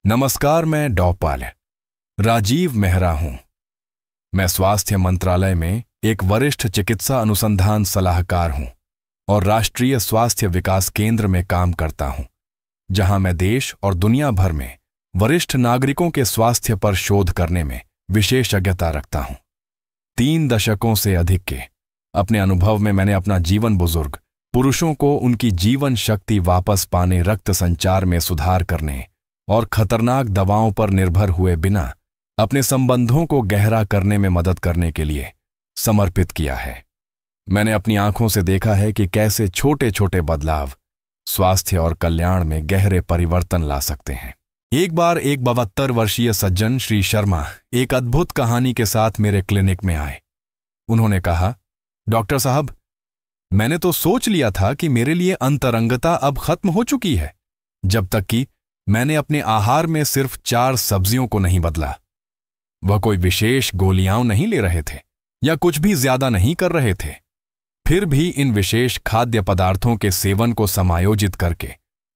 नमस्कार, मैं डॉपाल राजीव मेहरा हूं। मैं स्वास्थ्य मंत्रालय में एक वरिष्ठ चिकित्सा अनुसंधान सलाहकार हूं और राष्ट्रीय स्वास्थ्य विकास केंद्र में काम करता हूं, जहां मैं देश और दुनिया भर में वरिष्ठ नागरिकों के स्वास्थ्य पर शोध करने में विशेषज्ञता रखता हूं। 3 दशकों से अधिक के अपने अनुभव में मैंने अपना जीवन बुजुर्ग पुरुषों को उनकी जीवन शक्ति वापस पाने, रक्त संचार में सुधार करने और खतरनाक दवाओं पर निर्भर हुए बिना अपने संबंधों को गहरा करने में मदद करने के लिए समर्पित किया है। मैंने अपनी आंखों से देखा है कि कैसे छोटे छोटे बदलाव स्वास्थ्य और कल्याण में गहरे परिवर्तन ला सकते हैं। एक बार एक 72 वर्षीय सज्जन श्री शर्मा एक अद्भुत कहानी के साथ मेरे क्लिनिक में आए। उन्होंने कहा, डॉक्टर साहब, मैंने तो सोच लिया था कि मेरे लिए अंतरंगता अब खत्म हो चुकी है, जब तक कि मैंने अपने आहार में सिर्फ 4 सब्जियों को नहीं बदला। वह कोई विशेष गोलियां नहीं ले रहे थे या कुछ भी ज्यादा नहीं कर रहे थे। फिर भी इन विशेष खाद्य पदार्थों के सेवन को समायोजित करके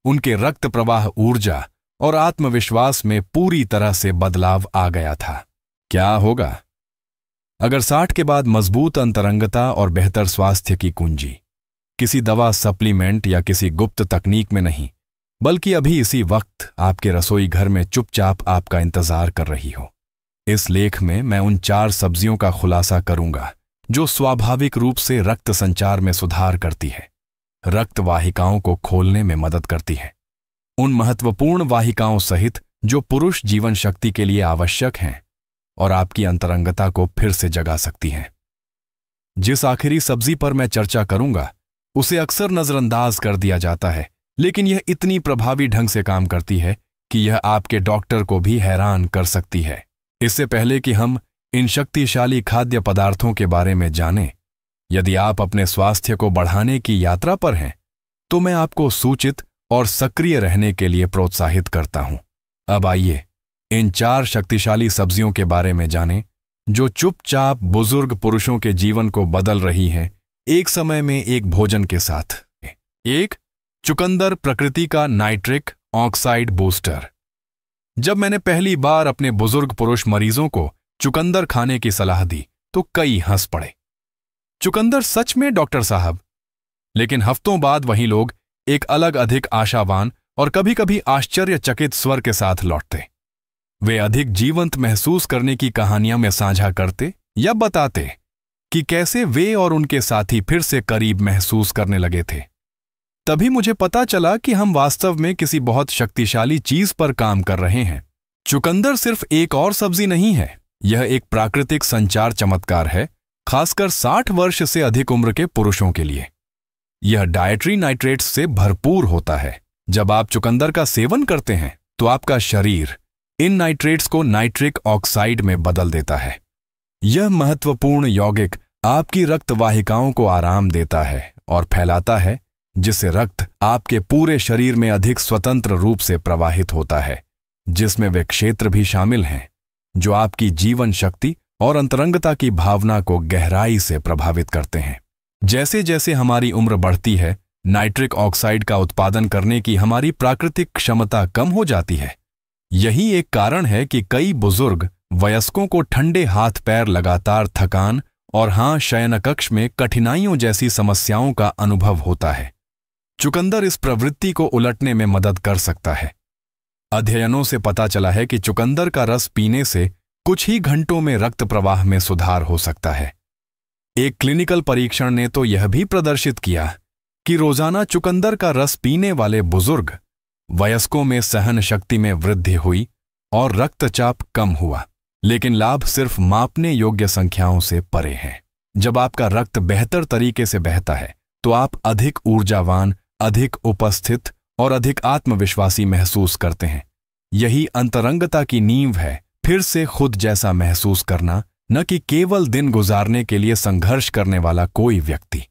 उनके रक्त प्रवाह, ऊर्जा और आत्मविश्वास में पूरी तरह से बदलाव आ गया था। क्या होगा अगर 60 के बाद मजबूत अंतरंगता और बेहतर स्वास्थ्य की कुंजी किसी दवा, सप्लीमेंट या किसी गुप्त तकनीक में नहीं, बल्कि अभी इसी वक्त आपके रसोई घर में चुपचाप आपका इंतजार कर रही हो। इस लेख में मैं उन 4 सब्जियों का खुलासा करूंगा जो स्वाभाविक रूप से रक्त संचार में सुधार करती है, रक्त वाहिकाओं को खोलने में मदद करती है, उन महत्वपूर्ण वाहिकाओं सहित जो पुरुष जीवन शक्ति के लिए आवश्यक हैं और आपकी अंतरंगता को फिर से जगा सकती हैं। जिस आखिरी सब्जी पर मैं चर्चा करूंगा उसे अक्सर नजरअंदाज कर दिया जाता है, लेकिन यह इतनी प्रभावी ढंग से काम करती है कि यह आपके डॉक्टर को भी हैरान कर सकती है। इससे पहले कि हम इन शक्तिशाली खाद्य पदार्थों के बारे में जानें, यदि आप अपने स्वास्थ्य को बढ़ाने की यात्रा पर हैं, तो मैं आपको सूचित और सक्रिय रहने के लिए प्रोत्साहित करता हूं। अब आइए इन 4 शक्तिशाली सब्जियों के बारे में जानें जो चुपचाप बुजुर्ग पुरुषों के जीवन को बदल रही हैं, एक समय में एक भोजन के साथ। 1. चुकंदर, प्रकृति का नाइट्रिक ऑक्साइड बूस्टर। जब मैंने पहली बार अपने बुजुर्ग पुरुष मरीजों को चुकंदर खाने की सलाह दी तो कई हंस पड़े। चुकंदर सच में डॉक्टर साहब? लेकिन हफ्तों बाद वही लोग एक अलग, अधिक आशावान और कभी-कभी आश्चर्यचकित स्वर के साथ लौटते। वे अधिक जीवंत महसूस करने की कहानियां में साझा करते या बताते कि कैसे वे और उनके साथी फिर से करीब महसूस करने लगे थे। तभी मुझे पता चला कि हम वास्तव में किसी बहुत शक्तिशाली चीज पर काम कर रहे हैं। चुकंदर सिर्फ एक और सब्जी नहीं है, यह एक प्राकृतिक संचार चमत्कार है, खासकर 60 वर्ष से अधिक उम्र के पुरुषों के लिए। यह डाइटरी नाइट्रेट्स से भरपूर होता है। जब आप चुकंदर का सेवन करते हैं तो आपका शरीर इन नाइट्रेट्स को नाइट्रिक ऑक्साइड में बदल देता है। यह महत्वपूर्ण यौगिक आपकी रक्त वाहिकाओं को आराम देता है और फैलाता है, जिससे रक्त आपके पूरे शरीर में अधिक स्वतंत्र रूप से प्रवाहित होता है, जिसमें वे क्षेत्र भी शामिल हैं जो आपकी जीवन शक्ति और अंतरंगता की भावना को गहराई से प्रभावित करते हैं। जैसे जैसे हमारी उम्र बढ़ती है, नाइट्रिक ऑक्साइड का उत्पादन करने की हमारी प्राकृतिक क्षमता कम हो जाती है। यही एक कारण है कि कई बुजुर्ग वयस्कों को ठंडे हाथ पैर, लगातार थकान और शयनकक्ष में कठिनाइयों जैसी समस्याओं का अनुभव होता है। चुकंदर इस प्रवृत्ति को उलटने में मदद कर सकता है। अध्ययनों से पता चला है कि चुकंदर का रस पीने से कुछ ही घंटों में रक्त प्रवाह में सुधार हो सकता है। एक क्लिनिकल परीक्षण ने तो यह भी प्रदर्शित किया कि रोजाना चुकंदर का रस पीने वाले बुजुर्ग वयस्कों में सहन शक्ति में वृद्धि हुई और रक्तचाप कम हुआ, लेकिन लाभ सिर्फ मापने योग्य संख्याओं से परे हैं। जब आपका रक्त बेहतर तरीके से बहता है तो आप अधिक ऊर्जावान, अधिक उपस्थित और अधिक आत्मविश्वासी महसूस करते हैं। यही अंतरंगता की नींव है, फिर से खुद जैसा महसूस करना, न कि केवल दिन गुजारने के लिए संघर्ष करने वाला कोई व्यक्ति।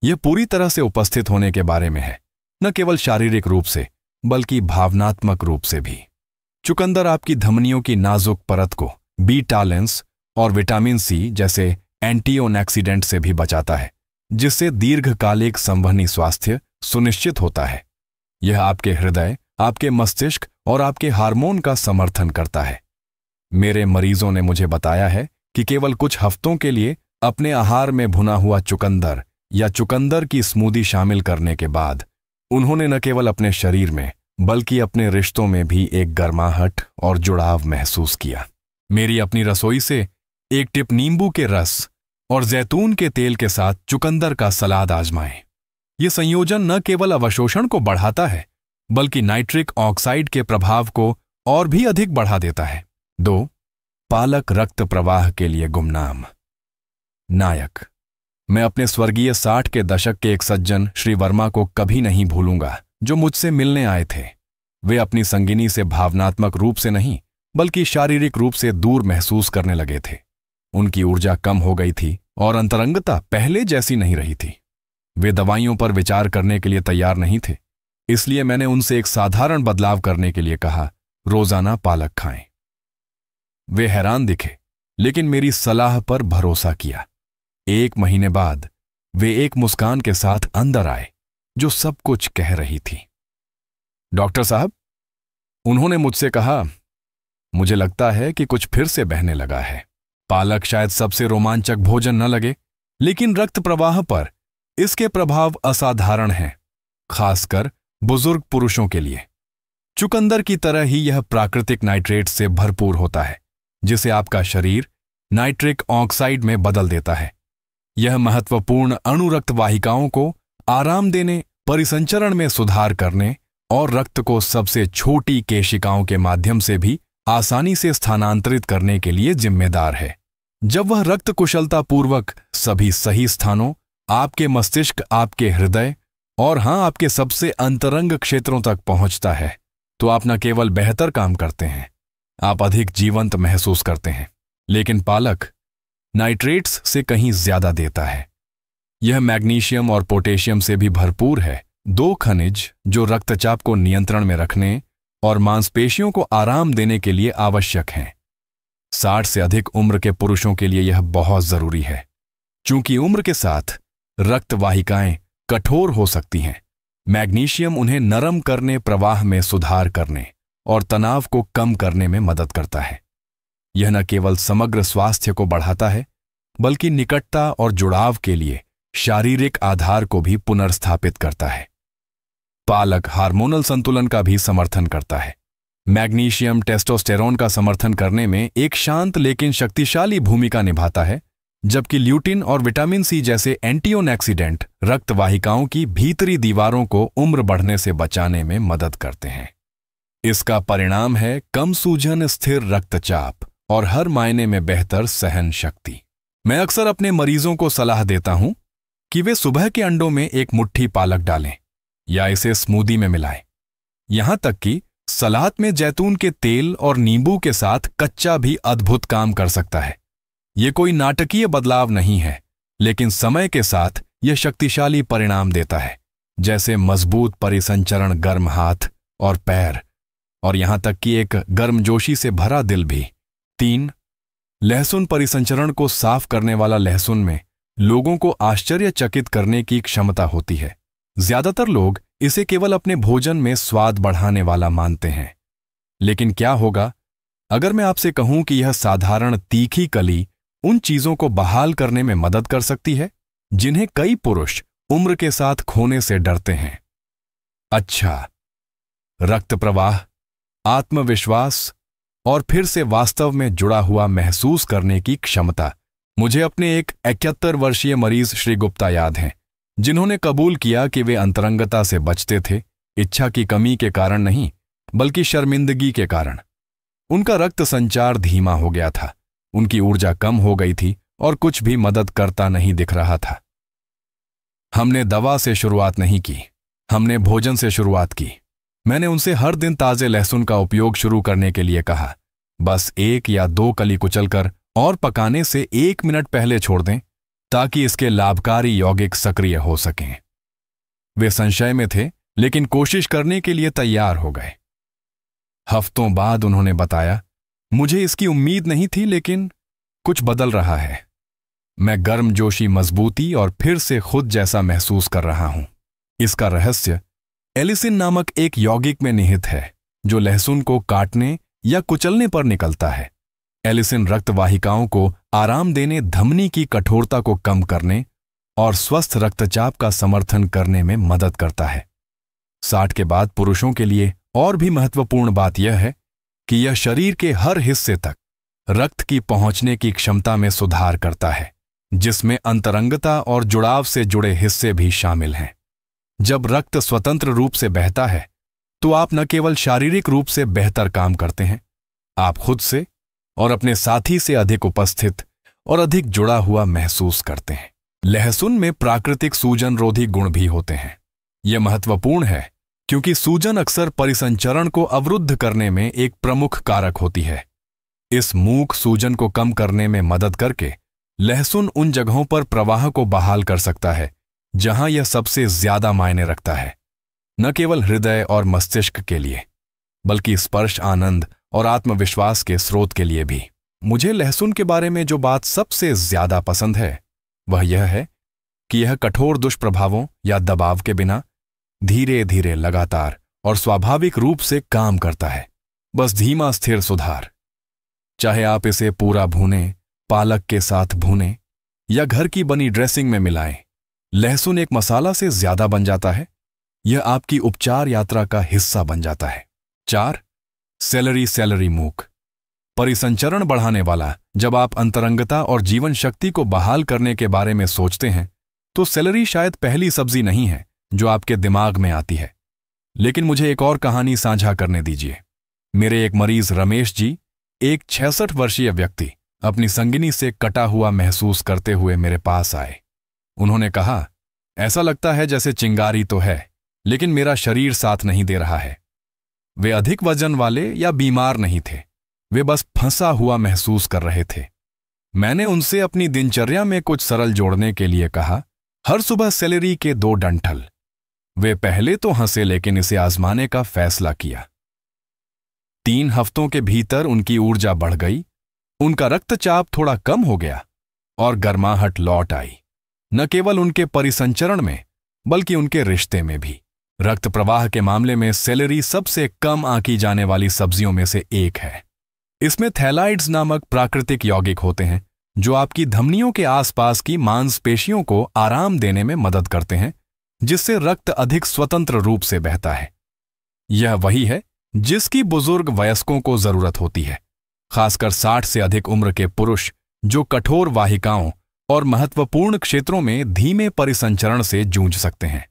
यह पूरी तरह से उपस्थित होने के बारे में है, न केवल शारीरिक रूप से बल्कि भावनात्मक रूप से भी। चुकंदर आपकी धमनियों की नाजुक परत को बीटालेंस और विटामिन सी जैसे एंटीऑक्सीडेंट से भी बचाता है, जिससे दीर्घकालिक संवहनी स्वास्थ्य सुनिश्चित होता है। यह आपके हृदय आपके मस्तिष्क और आपके हार्मोन का समर्थन करता है। मेरे मरीजों ने मुझे बताया है कि केवल कुछ हफ्तों के लिए अपने आहार में भुना हुआ चुकंदर या चुकंदर की स्मूदी शामिल करने के बाद उन्होंने न केवल अपने शरीर में बल्कि अपने रिश्तों में भी एक गर्माहट और जुड़ाव महसूस किया। मेरी अपनी रसोई से एक टिप नींबू के रस और जैतून के तेल के साथ चुकंदर का सलाद आजमाएं। यह संयोजन न केवल अवशोषण को बढ़ाता है बल्कि नाइट्रिक ऑक्साइड के प्रभाव को और भी अधिक बढ़ा देता है। 2. पालक रक्त प्रवाह के लिए गुमनाम। नायक। मैं अपने स्वर्गीय 60 के दशक के एक सज्जन श्री वर्मा को कभी नहीं भूलूंगा, जो मुझसे मिलने आए थे। वे अपनी संगिनी से भावनात्मक रूप से नहीं बल्कि शारीरिक रूप से दूर महसूस करने लगे थे। उनकी ऊर्जा कम हो गई थी और अंतरंगता पहले जैसी नहीं रही थी। वे दवाइयों पर विचार करने के लिए तैयार नहीं थे, इसलिए मैंने उनसे एक साधारण बदलाव करने के लिए कहा, रोजाना पालक खाएं। वे हैरान दिखे, लेकिन मेरी सलाह पर भरोसा किया। 1 महीने बाद वे एक मुस्कान के साथ अंदर आए, जो सब कुछ कह रही थी। डॉक्टर साहब, उन्होंने मुझसे कहा, मुझे लगता है कि कुछ फिर से बहने लगा है। पालक शायद सबसे रोमांचक भोजन न लगे, लेकिन रक्त प्रवाह पर इसके प्रभाव असाधारण हैं, खासकर बुजुर्ग पुरुषों के लिए। चुकंदर की तरह ही यह प्राकृतिक नाइट्रेट से भरपूर होता है, जिसे आपका शरीर नाइट्रिक ऑक्साइड में बदल देता है। यह महत्वपूर्ण अणु रक्त वाहिकाओं को आराम देने, परिसंचरण में सुधार करने और रक्त को सबसे छोटी केशिकाओं के माध्यम से भी आसानी से स्थानांतरित करने के लिए जिम्मेदार है। जब वह रक्त कुशलतापूर्वक सभी सही स्थानों, आपके मस्तिष्क, आपके हृदय और हां, आपके सबसे अंतरंग क्षेत्रों तक पहुंचता है, तो आप न केवल बेहतर काम करते हैं, आप अधिक जीवंत महसूस करते हैं। लेकिन पालक नाइट्रेट्स से कहीं ज्यादा देता है। यह मैग्नीशियम और पोटेशियम से भी भरपूर है, 2 खनिज जो रक्तचाप को नियंत्रण में रखने और मांसपेशियों को आराम देने के लिए आवश्यक हैं। 60 से अधिक उम्र के पुरुषों के लिए यह बहुत जरूरी है, चूंकि उम्र के साथ रक्त वाहिकाएं कठोर हो सकती हैं। मैग्नीशियम उन्हें नरम करने, प्रवाह में सुधार करने और तनाव को कम करने में मदद करता है। यह न केवल समग्र स्वास्थ्य को बढ़ाता है, बल्कि निकटता और जुड़ाव के लिए शारीरिक आधार को भी पुनर्स्थापित करता है। पालक हार्मोनल संतुलन का भी समर्थन करता है। मैग्नीशियम टेस्टोस्टेरोन का समर्थन करने में एक शांत लेकिन शक्तिशाली भूमिका निभाता है, जबकि ल्यूटिन और विटामिन सी जैसे एंटीऑक्सीडेंट रक्त वाहिकाओं की भीतरी दीवारों को उम्र बढ़ने से बचाने में मदद करते हैं। इसका परिणाम है कम सूजन, स्थिर रक्तचाप और हर मायने में बेहतर सहन शक्ति। मैं अक्सर अपने मरीजों को सलाह देता हूं कि वे सुबह के अंडों में एक मुट्ठी पालक डालें या इसे स्मूदी में मिलाएं। यहां तक कि सलाद में जैतून के तेल और नींबू के साथ कच्चा भी अद्भुत काम कर सकता है। यह कोई नाटकीय बदलाव नहीं है, लेकिन समय के साथ यह शक्तिशाली परिणाम देता है, जैसे मजबूत परिसंचरण, गर्म हाथ और पैर, और यहां तक कि एक गर्मजोशी से भरा दिल भी। 3. लहसुन परिसंचरण को साफ करने वाला लहसुन में लोगों को आश्चर्यचकित करने की क्षमता होती है। ज्यादातर लोग इसे केवल अपने भोजन में स्वाद बढ़ाने वाला मानते हैं, लेकिन क्या होगा अगर मैं आपसे कहूं कि यह साधारण तीखी कली उन चीजों को बहाल करने में मदद कर सकती है जिन्हें कई पुरुष उम्र के साथ खोने से डरते हैं। अच्छा, रक्त प्रवाह, आत्मविश्वास और फिर से वास्तव में जुड़ा हुआ महसूस करने की क्षमता। मुझे अपने एक 71 वर्षीय मरीज श्री गुप्ता याद हैं, जिन्होंने कबूल किया कि वे अंतरंगता से बचते थे, इच्छा की कमी के कारण नहीं बल्कि शर्मिंदगी के कारण। उनका रक्त संचार धीमा हो गया था, उनकी ऊर्जा कम हो गई थी और कुछ भी मदद करता नहीं दिख रहा था। हमने दवा से शुरुआत नहीं की, हमने भोजन से शुरुआत की। मैंने उनसे हर दिन ताजे लहसुन का उपयोग शुरू करने के लिए कहा। बस 1 या 2 कली कुचलकर और पकाने से 1 मिनट पहले छोड़ दें, ताकि इसके लाभकारी यौगिक सक्रिय हो सकें। वे संशय में थे, लेकिन कोशिश करने के लिए तैयार हो गए। हफ्तों बाद उन्होंने बताया, मुझे इसकी उम्मीद नहीं थी, लेकिन कुछ बदल रहा है। मैं गर्मजोशी, मजबूती और फिर से खुद जैसा महसूस कर रहा हूं। इसका रहस्य एलिसिन नामक एक यौगिक में निहित है जो लहसुन को काटने या कुचलने पर निकलता है। एलिसिन रक्त वाहिकाओं को आराम देने, धमनी की कठोरता को कम करने और स्वस्थ रक्तचाप का समर्थन करने में मदद करता है। 60 के बाद पुरुषों के लिए और भी महत्वपूर्ण बात यह है कि यह शरीर के हर हिस्से तक रक्त की पहुंचने की क्षमता में सुधार करता है, जिसमें अंतरंगता और जुड़ाव से जुड़े हिस्से भी शामिल हैं। जब रक्त स्वतंत्र रूप से बहता है तो आप न केवल शारीरिक रूप से बेहतर काम करते हैं, आप खुद से और अपने साथी से अधिक उपस्थित और अधिक जुड़ा हुआ महसूस करते हैं। लहसुन में प्राकृतिक सूजनरोधी गुण भी होते हैं। यह महत्वपूर्ण है क्योंकि सूजन अक्सर परिसंचरण को अवरुद्ध करने में एक प्रमुख कारक होती है। इस मूक सूजन को कम करने में मदद करके लहसुन उन जगहों पर प्रवाह को बहाल कर सकता है जहां यह सबसे ज्यादा मायने रखता है, न केवल हृदय और मस्तिष्क के लिए बल्कि स्पर्श, आनंद और आत्मविश्वास के स्रोत के लिए भी। मुझे लहसुन के बारे में जो बात सबसे ज्यादा पसंद है वह यह है कि यह कठोर दुष्प्रभावों या दबाव के बिना धीरे धीरे, लगातार और स्वाभाविक रूप से काम करता है। बस धीमा स्थिर सुधार। चाहे आप इसे पूरा भूनें, पालक के साथ भूनें या घर की बनी ड्रेसिंग में मिलाएं, लहसुन एक मसाला से ज्यादा बन जाता है। यह आपकी उपचार यात्रा का हिस्सा बन जाता है। 4. सेलरी मूक, परिसंचरण बढ़ाने वाला। जब आप अंतरंगता और जीवन शक्ति को बहाल करने के बारे में सोचते हैं तो सेलरी शायद पहली सब्जी नहीं है जो आपके दिमाग में आती है। लेकिन मुझे एक और कहानी साझा करने दीजिए। मेरे एक मरीज रमेश जी, एक 66 वर्षीय व्यक्ति, अपनी संगिनी से कटा हुआ महसूस करते हुए मेरे पास आए। उन्होंने कहा, ऐसा लगता है जैसे चिंगारी तो है लेकिन मेरा शरीर साथ नहीं दे रहा है। वे अधिक वजन वाले या बीमार नहीं थे, वे बस फंसा हुआ महसूस कर रहे थे। मैंने उनसे अपनी दिनचर्या में कुछ सरल जोड़ने के लिए कहा। हर सुबह सेलेरी के 2 डंठल। वे पहले तो हंसे लेकिन इसे आजमाने का फैसला किया। 3 हफ्तों के भीतर उनकी ऊर्जा बढ़ गई, उनका रक्तचाप थोड़ा कम हो गया और गर्माहट लौट आई, न केवल उनके परिसंचरण में बल्कि उनके रिश्ते में भी। रक्त प्रवाह के मामले में सेलेरी सबसे कम आंकी जाने वाली सब्जियों में से एक है। इसमें थैलाइड्स नामक प्राकृतिक यौगिक होते हैं जो आपकी धमनियों के आसपास की मांसपेशियों को आराम देने में मदद करते हैं, जिससे रक्त अधिक स्वतंत्र रूप से बहता है। यह वही है जिसकी बुजुर्ग वयस्कों को जरूरत होती है, खासकर 60 से अधिक उम्र के पुरुष जो कठोर वाहिकाओं और महत्वपूर्ण क्षेत्रों में धीमे परिसंचरण से जूझ सकते हैं।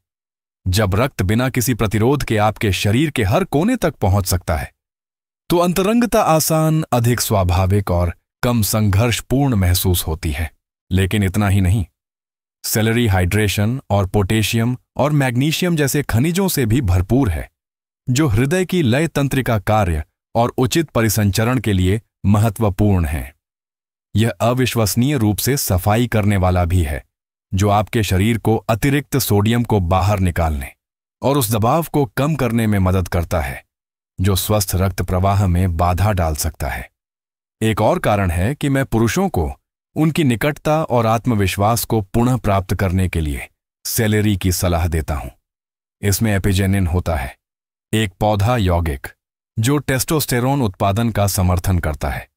जब रक्त बिना किसी प्रतिरोध के आपके शरीर के हर कोने तक पहुंच सकता है तो अंतरंगता आसान, अधिक स्वाभाविक और कम संघर्षपूर्ण महसूस होती है। लेकिन इतना ही नहीं, सेलेरी हाइड्रेशन और पोटेशियम और मैग्नीशियम जैसे खनिजों से भी भरपूर है जो हृदय की लय तंत्रिका कार्य और उचित परिसंचरण के लिए महत्वपूर्ण है। यह अविश्वसनीय रूप से सफाई करने वाला भी है जो आपके शरीर को अतिरिक्त सोडियम को बाहर निकालने और उस दबाव को कम करने में मदद करता है जो स्वस्थ रक्त प्रवाह में बाधा डाल सकता है। एक और कारण है कि मैं पुरुषों को उनकी निकटता और आत्मविश्वास को पुनः प्राप्त करने के लिए सेलेरी की सलाह देता हूं। इसमें एपिजेनिन होता है, एक पौधा यौगिक जो टेस्टोस्टेरोन उत्पादन का समर्थन करता है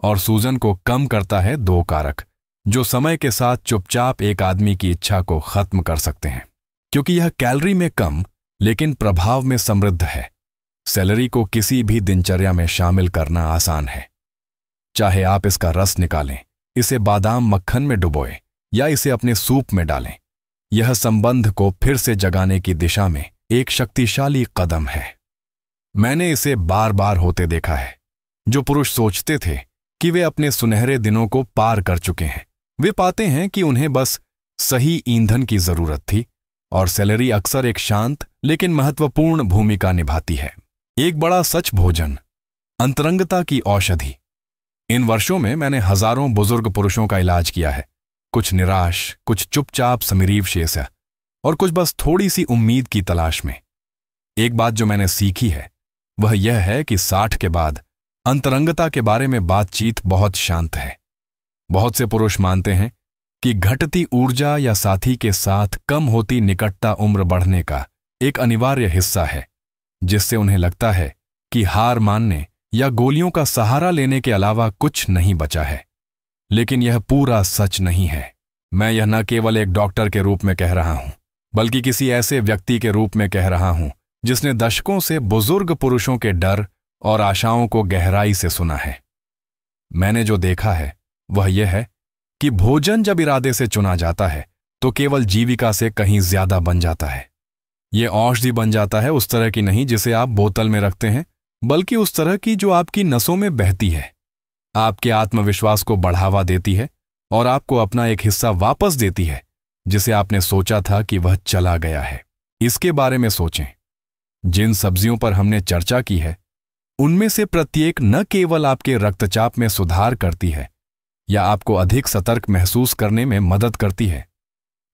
और सूजन को कम करता है। 2 कारक जो समय के साथ चुपचाप एक आदमी की इच्छा को खत्म कर सकते हैं। क्योंकि यह कैलोरी में कम लेकिन प्रभाव में समृद्ध है, सेलेरी को किसी भी दिनचर्या में शामिल करना आसान है। चाहे आप इसका रस निकालें, इसे बादाम मक्खन में डुबोएं या इसे अपने सूप में डालें, यह संबंध को फिर से जगाने की दिशा में एक शक्तिशाली कदम है। मैंने इसे बार बार होते देखा है। जो पुरुष सोचते थे कि वे अपने सुनहरे दिनों को पार कर चुके हैं, वे पाते हैं कि उन्हें बस सही ईंधन की जरूरत थी और सेलेरी अक्सर एक शांत लेकिन महत्वपूर्ण भूमिका निभाती है। एक बड़ा सच भोजन, अंतरंगता की औषधि। इन वर्षों में मैंने हजारों बुजुर्ग पुरुषों का इलाज किया है, कुछ निराश, कुछ चुपचाप समीरीव शेष है और कुछ बस थोड़ी सी उम्मीद की तलाश में। एक बात जो मैंने सीखी है वह यह है कि 60 के बाद अंतरंगता के बारे में बातचीत बहुत शांत है। बहुत से पुरुष मानते हैं कि घटती ऊर्जा या साथी के साथ कम होती निकटता उम्र बढ़ने का एक अनिवार्य हिस्सा है, जिससे उन्हें लगता है कि हार मानने या गोलियों का सहारा लेने के अलावा कुछ नहीं बचा है। लेकिन यह पूरा सच नहीं है। मैं यह न केवल एक डॉक्टर के रूप में कह रहा हूं, बल्कि किसी ऐसे व्यक्ति के रूप में कह रहा हूं जिसने दशकों से बुजुर्ग पुरुषों के डर और आशाओं को गहराई से सुना है। मैंने जो देखा है वह यह है कि भोजन जब इरादे से चुना जाता है तो केवल जीविका से कहीं ज्यादा बन जाता है। यह औषधि बन जाता है, उस तरह की नहीं जिसे आप बोतल में रखते हैं, बल्कि उस तरह की जो आपकी नसों में बहती है, आपके आत्मविश्वास को बढ़ावा देती है और आपको अपना एक हिस्सा वापस देती है जिसे आपने सोचा था कि वह चला गया है। इसके बारे में सोचें। जिन सब्जियों पर हमने चर्चा की है, उनमें से प्रत्येक न केवल आपके रक्तचाप में सुधार करती है या आपको अधिक सतर्क महसूस करने में मदद करती है,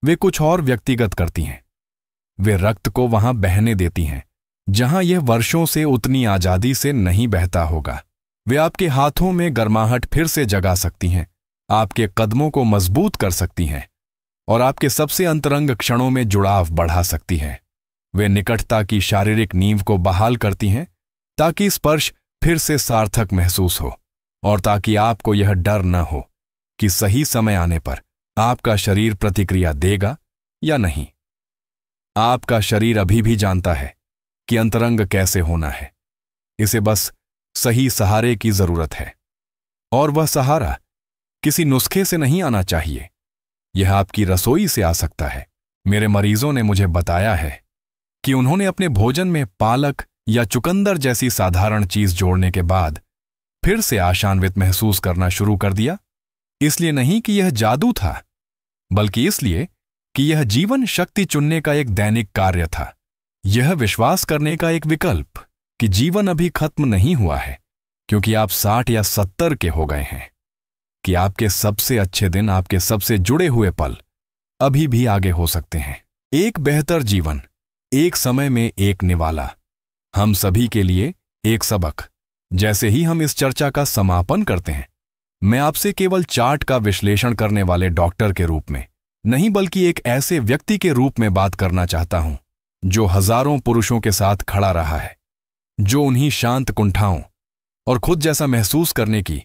वे कुछ और व्यक्तिगत करती हैं। वे रक्त को वहां बहने देती हैं जहां यह वर्षों से उतनी आजादी से नहीं बहता होगा। वे आपके हाथों में गर्माहट फिर से जगा सकती हैं, आपके कदमों को मजबूत कर सकती हैं और आपके सबसे अंतरंग क्षणों में जुड़ाव बढ़ा सकती हैं। वे निकटता की शारीरिक नींव को बहाल करती हैं ताकि स्पर्श फिर से सार्थक महसूस हो और ताकि आपको यह डर न हो कि सही समय आने पर आपका शरीर प्रतिक्रिया देगा या नहीं। आपका शरीर अभी भी जानता है कि अंतरंग कैसे होना है। इसे बस सही सहारे की जरूरत है, और वह सहारा किसी नुस्खे से नहीं आना चाहिए। यह आपकी रसोई से आ सकता है। मेरे मरीजों ने मुझे बताया है कि उन्होंने अपने भोजन में पालक या चुकंदर जैसी साधारण चीज जोड़ने के बाद फिर से आशान्वित महसूस करना शुरू कर दिया। इसलिए नहीं कि यह जादू था, बल्कि इसलिए कि यह जीवन शक्ति चुनने का एक दैनिक कार्य था। यह विश्वास करने का एक विकल्प कि जीवन अभी खत्म नहीं हुआ है क्योंकि आप 60 या 70 के हो गए हैं, कि आपके सबसे अच्छे दिन, आपके सबसे जुड़े हुए पल अभी भी आगे हो सकते हैं। एक बेहतर जीवन, एक समय में एक निवाला, हम सभी के लिए एक सबक। जैसे ही हम इस चर्चा का समापन करते हैं, मैं आपसे केवल चार्ट का विश्लेषण करने वाले डॉक्टर के रूप में नहीं, बल्कि एक ऐसे व्यक्ति के रूप में बात करना चाहता हूं जो हजारों पुरुषों के साथ खड़ा रहा है, जो उन्हीं शांत कुंठाओं और खुद जैसा महसूस करने की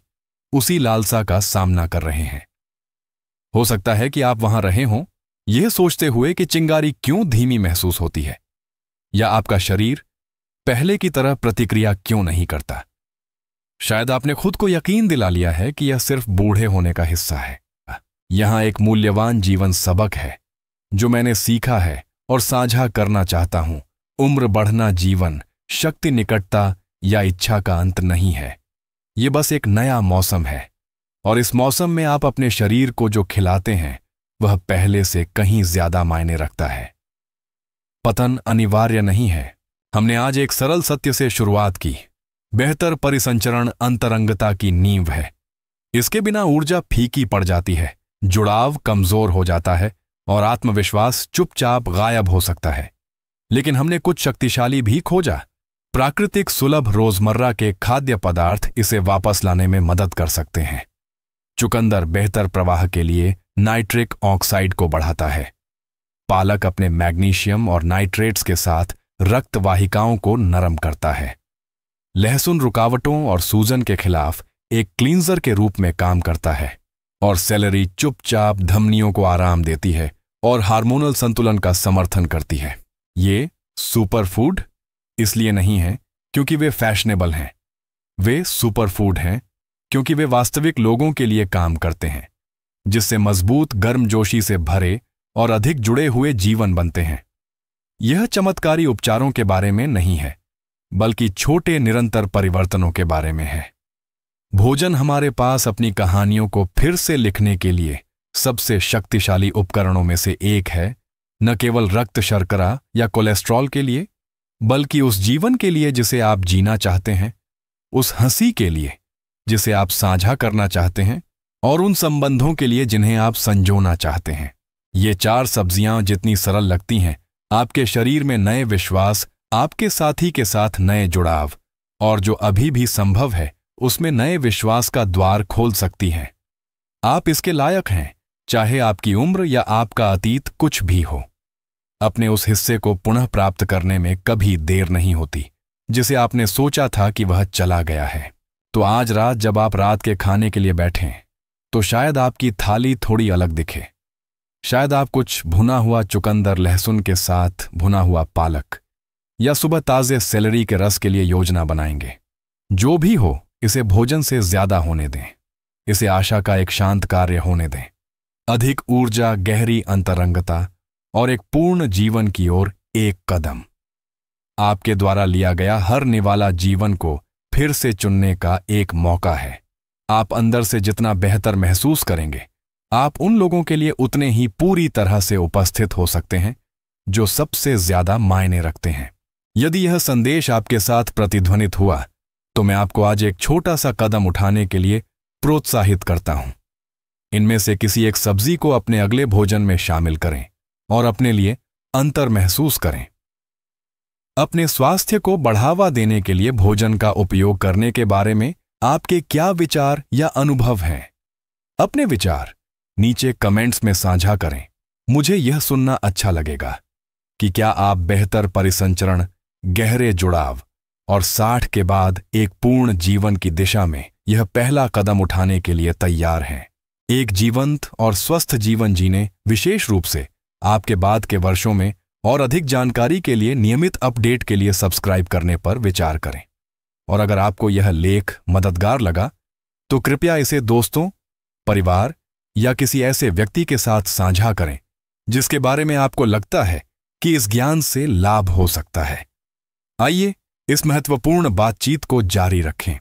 उसी लालसा का सामना कर रहे हैं। हो सकता है कि आप वहां रहे हों यह सोचते हुए कि चिंगारी क्यों धीमी महसूस होती है, या आपका शरीर पहले की तरह प्रतिक्रिया क्यों नहीं करता। शायद आपने खुद को यकीन दिला लिया है कि यह सिर्फ बूढ़े होने का हिस्सा है। यहां एक मूल्यवान जीवन सबक है जो मैंने सीखा है और साझा करना चाहता हूं। उम्र बढ़ना जीवन, शक्ति निकटता या इच्छा का अंत नहीं है। यह बस एक नया मौसम है, और इस मौसम में आप अपने शरीर को जो खिलाते हैं वह पहले से कहीं ज्यादा मायने रखता है। पतन अनिवार्य नहीं है। हमने आज एक सरल सत्य से शुरुआत की। बेहतर परिसंचरण अंतरंगता की नींव है। इसके बिना ऊर्जा फीकी पड़ जाती है, जुड़ाव कमजोर हो जाता है और आत्मविश्वास चुपचाप गायब हो सकता है। लेकिन हमने कुछ शक्तिशाली भी खोजा। प्राकृतिक सुलभ रोजमर्रा के खाद्य पदार्थ इसे वापस लाने में मदद कर सकते हैं। चुकंदर बेहतर प्रवाह के लिए नाइट्रिक ऑक्साइड को बढ़ाता है। पालक अपने मैग्नीशियम और नाइट्रेट्स के साथ रक्त वाहिकाओं को नरम करता है। लहसुन रुकावटों और सूजन के खिलाफ एक क्लींजर के रूप में काम करता है, और सेलरी चुपचाप धमनियों को आराम देती है और हार्मोनल संतुलन का समर्थन करती है। ये सुपरफूड इसलिए नहीं है क्योंकि वे फैशनेबल हैं। वे सुपरफूड हैं क्योंकि वे वास्तविक लोगों के लिए काम करते हैं, जिससे मजबूत गर्मजोशी से भरे और अधिक जुड़े हुए जीवन बनते हैं। यह चमत्कारी उपचारों के बारे में नहीं है, बल्कि छोटे निरंतर परिवर्तनों के बारे में है। भोजन हमारे पास अपनी कहानियों को फिर से लिखने के लिए सबसे शक्तिशाली उपकरणों में से एक है, न केवल रक्त शर्करा या कोलेस्ट्रॉल के लिए, बल्कि उस जीवन के लिए जिसे आप जीना चाहते हैं, उस हंसी के लिए जिसे आप साझा करना चाहते हैं, और उन संबंधों के लिए जिन्हें आप संजोना चाहते हैं। ये 4 सब्जियां जितनी सरल लगती हैं, आपके शरीर में नए विश्वास, आपके साथी के साथ नए जुड़ाव, और जो अभी भी संभव है उसमें नए विश्वास का द्वार खोल सकती हैं। आप इसके लायक हैं, चाहे आपकी उम्र या आपका अतीत कुछ भी हो। अपने उस हिस्से को पुनः प्राप्त करने में कभी देर नहीं होती जिसे आपने सोचा था कि वह चला गया है। तो आज रात जब आप रात के खाने के लिए बैठें तो शायद आपकी थाली थोड़ी अलग दिखे। शायद आप कुछ भुना हुआ चुकंदर लहसुन के साथ भुना हुआ पालक या सुबह ताजे सेलरी के रस के लिए योजना बनाएंगे। जो भी हो, इसे भोजन से ज्यादा होने दें। इसे आशा का एक शांत कार्य होने दें। अधिक ऊर्जा, गहरी अंतरंगता और एक पूर्ण जीवन की ओर एक कदम। आपके द्वारा लिया गया हर निवाला जीवन को फिर से चुनने का एक मौका है। आप अंदर से जितना बेहतर महसूस करेंगे, आप उन लोगों के लिए उतने ही पूरी तरह से उपस्थित हो सकते हैं जो सबसे ज्यादा मायने रखते हैं। यदि यह संदेश आपके साथ प्रतिध्वनित हुआ तो मैं आपको आज एक छोटा सा कदम उठाने के लिए प्रोत्साहित करता हूं। इनमें से किसी एक सब्जी को अपने अगले भोजन में शामिल करें और अपने लिए अंतर महसूस करें। अपने स्वास्थ्य को बढ़ावा देने के लिए भोजन का उपयोग करने के बारे में आपके क्या विचार या अनुभव हैं? अपने विचार नीचे कमेंट्स में साझा करें। मुझे यह सुनना अच्छा लगेगा कि क्या आप बेहतर परिसंचरण, गहरे जुड़ाव और 60 के बाद एक पूर्ण जीवन की दिशा में यह पहला कदम उठाने के लिए तैयार हैं। एक जीवंत और स्वस्थ जीवन जीने, विशेष रूप से आपके बाद के वर्षों में। और अधिक जानकारी के लिए नियमित अपडेट के लिए सब्सक्राइब करने पर विचार करें। और अगर आपको यह लेख मददगार लगा तो कृपया इसे दोस्तों, परिवार या किसी ऐसे व्यक्ति के साथ साझा करें जिसके बारे में आपको लगता है कि इस ज्ञान से लाभ हो सकता है। आइए इस महत्वपूर्ण बातचीत को जारी रखें।